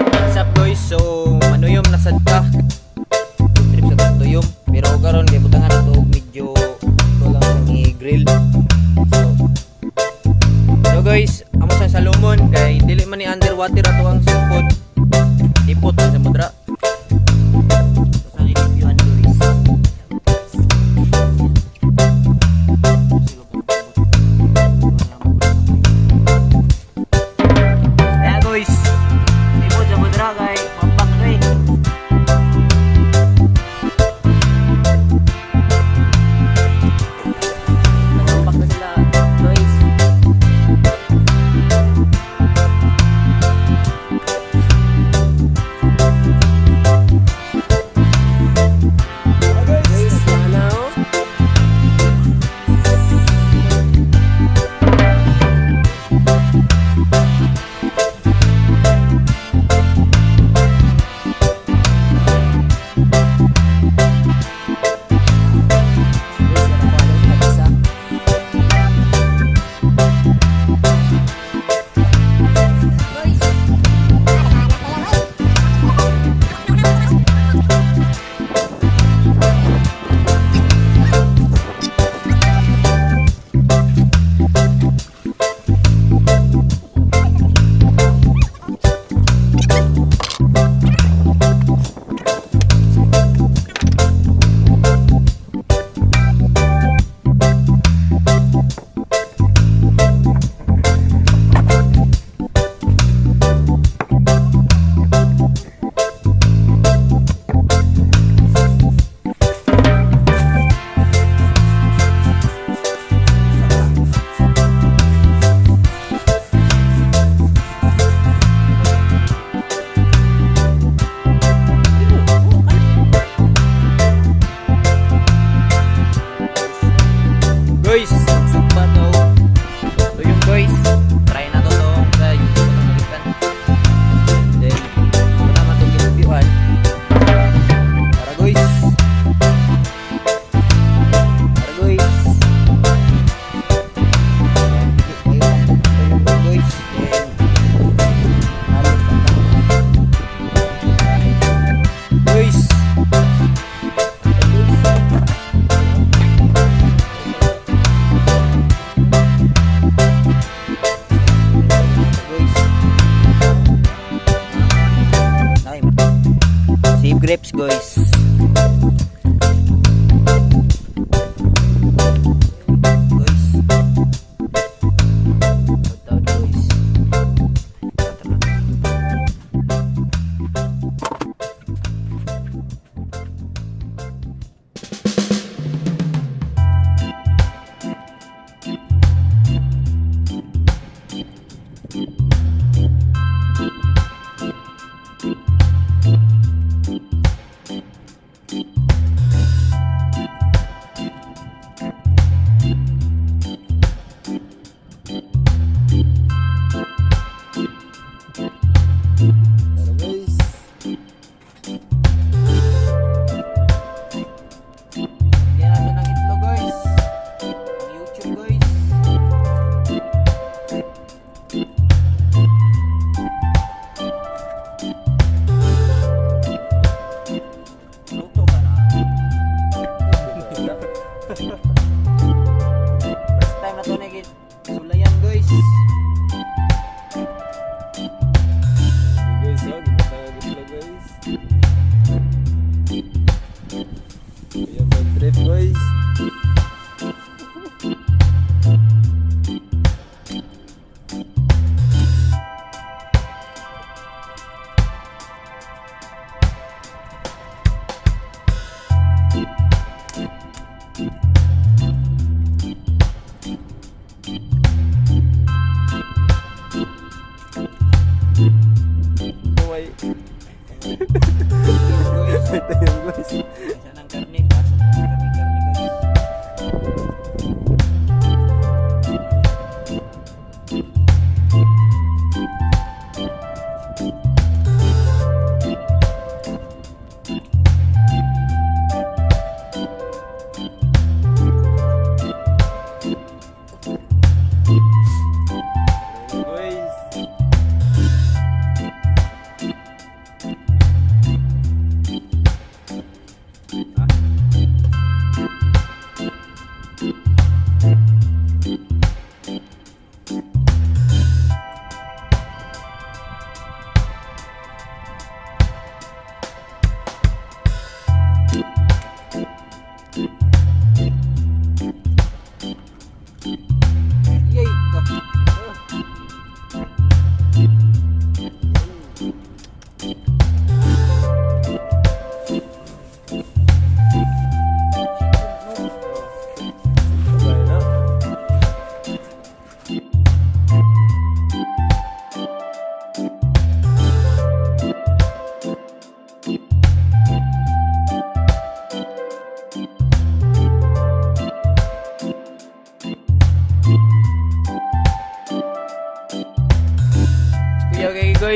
What's up guys? So manuyom na sad ka. Trip sa tuyom. Pero karon kay butangan ito medyo ito lang i-grill. So guys, amo sa salumon kay dili man ni underwater ato ang sipod. Ipot sa samudra. Sa reviewan guys. Ayan guys. Ipot sa samudra kay pampak kay. Pampak na sila guys. Guys, sugpa daw. So yung guys, try na to guys. Then, wala man itong ginagpiwan. Para guys. Para guys. Ayun guys. Then, guys. Save grapes guys. First time na to nagit sulayan guys.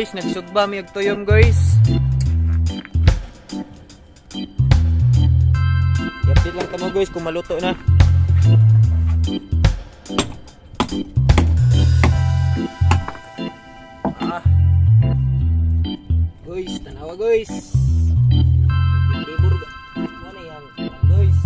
guys, nagsugba mi og tuyom guys. I-update lang kamo guys kung maluto na. Guys, tanawa guys. Libur mana yang guys.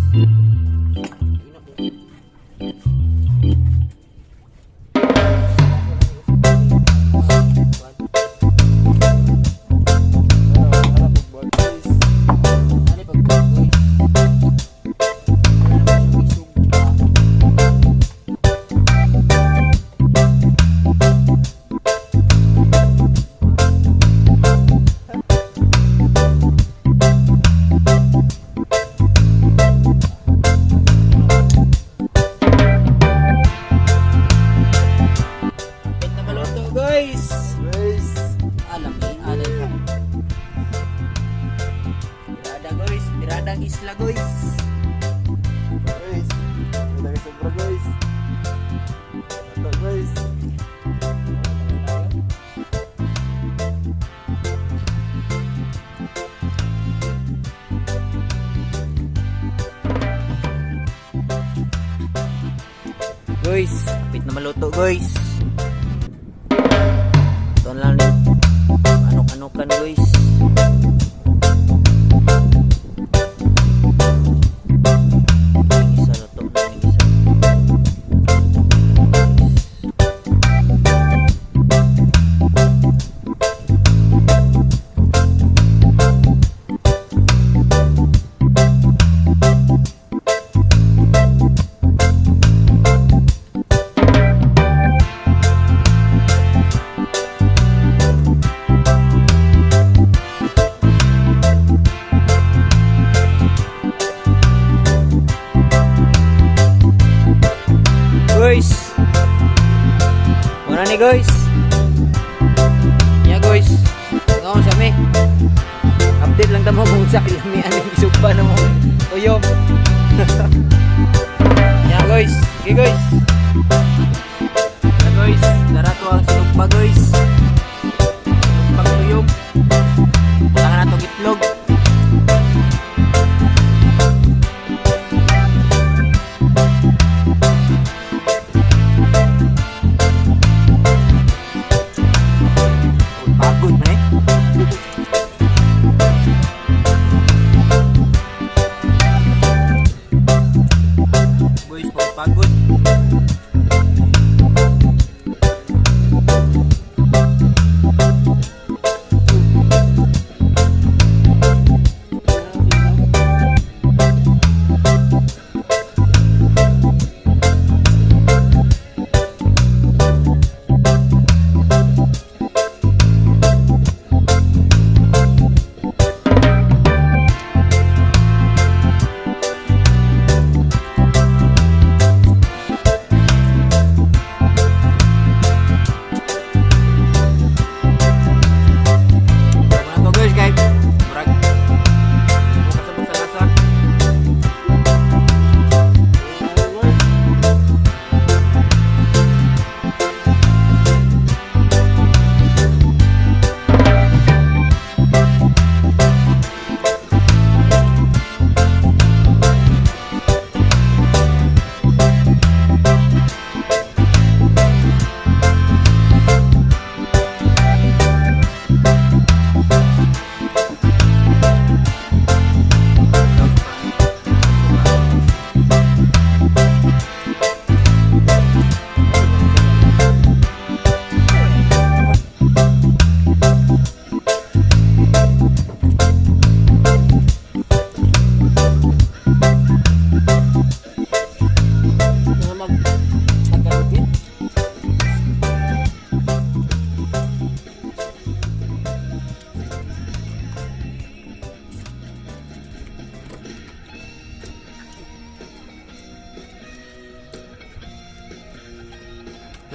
Tiradang isla guys. Guys, lagi sobra guys. Ito guys. Guys, kapit na maluto guys. Ito lang rin. Anok-anokan guys. Guys, mana nih guys? Ya guys, ngomong sami. Update lang tamo kung sa kami aning isugba na mo. Tuyo. Ya guys, okay guys. Ya guys, narato ang sinugba guys. Sinugba tuyog. Butangan natong itlog. Pagod.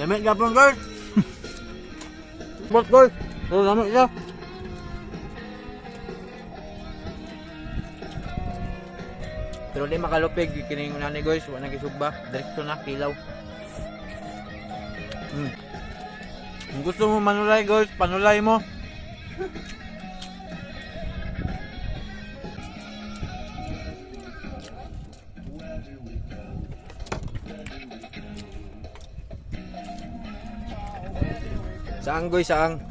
Lamig gapon guys. Bot guys. Oh, lamig siya. Pero di makalupig kining unani guys, wa na gisugba, diretso na kilaw. Kung gusto mo manulay guys, panulay mo. Saang guys, saang?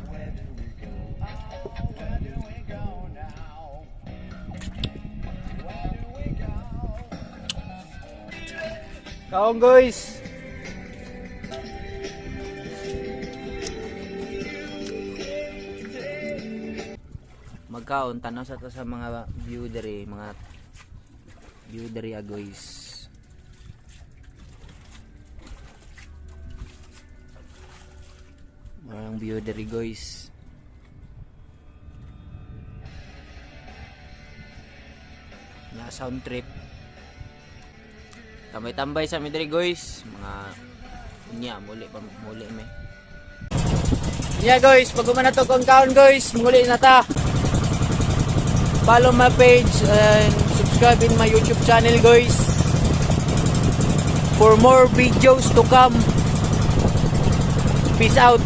Kaong guys. Magkaon tanaw sa ta sa mga view diri, mga view diri guys. Marang view diri guys. Na sound trip. Tambay-tambay sa mi diri guys, mga unya muli me. Yeah guys, pag na to kung kaon guys, muli na ta. Follow my page and subscribe in my YouTube channel guys for more videos to come. Peace out.